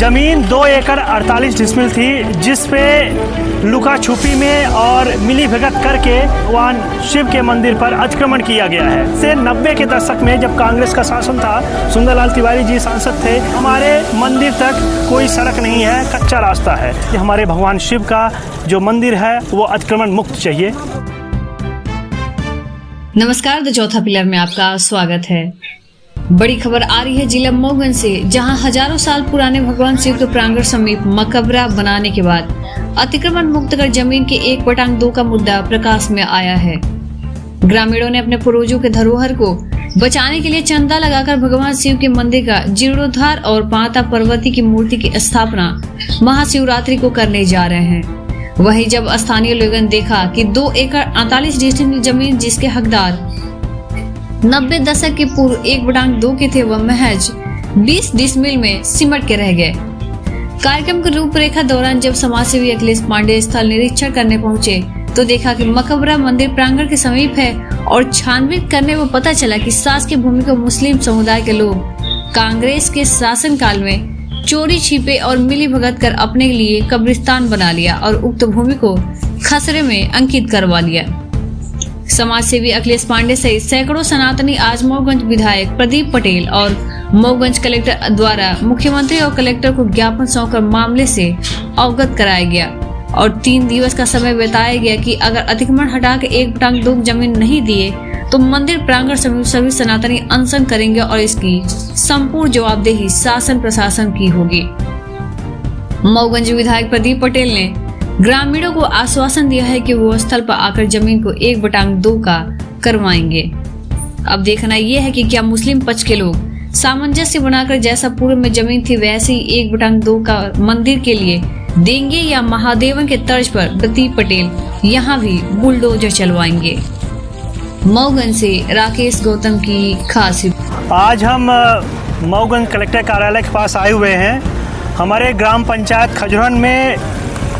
जमीन 2 एकड़ 48 डिसमिल थी, जिस पे लुका छुपी में और मिली भगत करके भगवान शिव के मंदिर पर अतिक्रमण किया गया है। से 90 के दशक में जब कांग्रेस का शासन था, सुंदरलाल तिवारी जी सांसद थे, हमारे मंदिर तक कोई सड़क नहीं है, कच्चा रास्ता है। हमारे भगवान शिव का जो मंदिर है वो अतिक्रमण मुक्त चाहिए। नमस्कार, द चौथा पिलर में आपका स्वागत है। बड़ी खबर आ रही है जिला मऊगंज से, जहां हजारों साल पुराने भगवान शिव के प्रांगण समीप मकबरा बनाने के बाद अतिक्रमण मुक्त कर जमीन के 1/2 का मुद्दा प्रकाश में आया है। ग्रामीणों ने अपने पूर्वजों के धरोहर को बचाने के लिए चंदा लगाकर भगवान शिव के मंदिर का जीर्णोद्धार और माता पार्वती की मूर्ति की स्थापना महाशिवरात्रि को करने जा रहे हैं। वहीं जब स्थानीय लोगों ने देखा कि 2 एकड़ 48 डिसमिल जमीन जिसके हकदार 90 दशक के पूर्व 1/2 के थे, वह महज 20 डिसमिल में सिमट के रह गए। कार्यक्रम की रूपरेखा दौरान जब समाजसेवी अखिलेश पांडे स्थल निरीक्षण करने पहुंचे तो देखा कि मकबरा मंदिर प्रांगण के समीप है और छानबीन करने में पता चला कि शासकीय भूमि को मुस्लिम समुदाय के लोग कांग्रेस के शासनकाल में चोरी छिपे और मिली भगत कर अपने लिए कब्रिस्तान बना लिया और उक्त भूमि को खसरे में अंकित करवा लिया। समाजसेवी अखिलेश पांडे सहित सैकड़ों सनातनी आज मऊगंज विधायक प्रदीप पटेल और मऊगंज कलेक्टर द्वारा मुख्यमंत्री और कलेक्टर को ज्ञापन सौंपकर मामले से अवगत कराया गया और 3 दिवस का समय बताया गया कि अगर अतिक्रमण हटा के 1/2 जमीन नहीं दिए तो मंदिर प्रांगण समीप सभी सनातनी अनशन करेंगे और इसकी संपूर्ण जवाबदेही शासन प्रशासन की होगी। मऊगंज विधायक प्रदीप पटेल ने ग्रामीणों को आश्वासन दिया है कि वो स्थल पर आकर जमीन को 1/2 का करवाएंगे। अब देखना यह है कि क्या मुस्लिम पक्ष के लोग सामंजस्य बनाकर जैसा पूर्व में जमीन थी वैसे ही 1/2 का मंदिर के लिए देंगे या महादेवन के तर्ज पर प्रदीप पटेल यहाँ भी बुलडोजर चलवाएंगे। मऊगंज से राकेश गौतम की खास। आज हम मऊगंज कलेक्टर कार्यालय के पास आए हुए हैं। हमारे ग्राम पंचायत खजरन में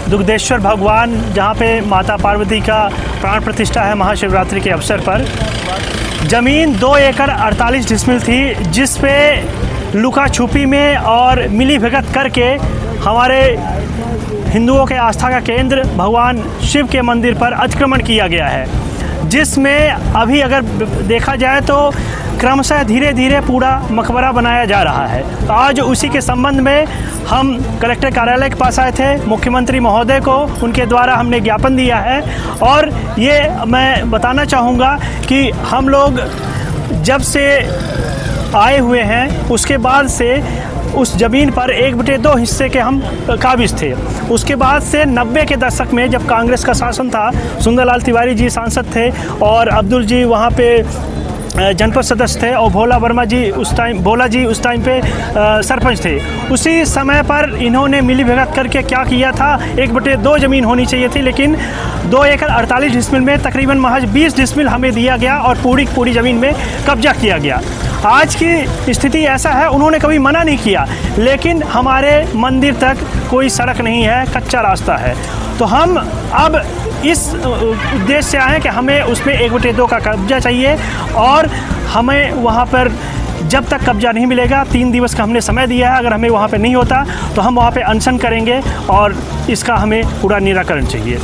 दुग्धेश्वर भगवान, जहाँ पे माता पार्वती का प्राण प्रतिष्ठा है महाशिवरात्रि के अवसर पर, ज़मीन 2 एकड़ 48 डिसमिल थी, जिस पे लुका छुपी में और मिली भगत करके हमारे हिंदुओं के आस्था का केंद्र भगवान शिव के मंदिर पर अतिक्रमण किया गया है, जिसमें अभी अगर देखा जाए तो क्रमशः धीरे धीरे पूरा मकबरा बनाया जा रहा है। तो आज उसी के संबंध में हम कलेक्टर कार्यालय के पास आए थे। मुख्यमंत्री महोदय को उनके द्वारा हमने ज्ञापन दिया है और ये मैं बताना चाहूँगा कि हम लोग जब से आए हुए हैं उसके बाद से उस ज़मीन पर 1/2 हिस्से के हम काबिज थे। उसके बाद से 90 के दशक में जब कांग्रेस का शासन था, सुंदरलाल तिवारी जी सांसद थे और अब्दुल जी वहाँ पे जनपद सदस्य थे और भोला जी उस टाइम पे सरपंच थे। उसी समय पर इन्होंने मिली भगत करके क्या किया था, 1/2 ज़मीन होनी चाहिए थी, लेकिन 2 एकड़ 48 डिसमिल में तकरीबन महज 20 डिसमिल हमें दिया गया और पूरी ज़मीन में कब्जा किया गया। आज की स्थिति ऐसा है, उन्होंने कभी मना नहीं किया, लेकिन हमारे मंदिर तक कोई सड़क नहीं है, कच्चा रास्ता है। तो हम अब इस उद्देश्य से आए कि हमें उसमें 1/2 का कब्जा चाहिए और हमें वहाँ पर जब तक कब्जा नहीं मिलेगा, 3 दिवस का हमने समय दिया है, अगर हमें वहाँ पे नहीं होता तो हम वहाँ पे अनशन करेंगे और इसका हमें पूरा निराकरण चाहिए।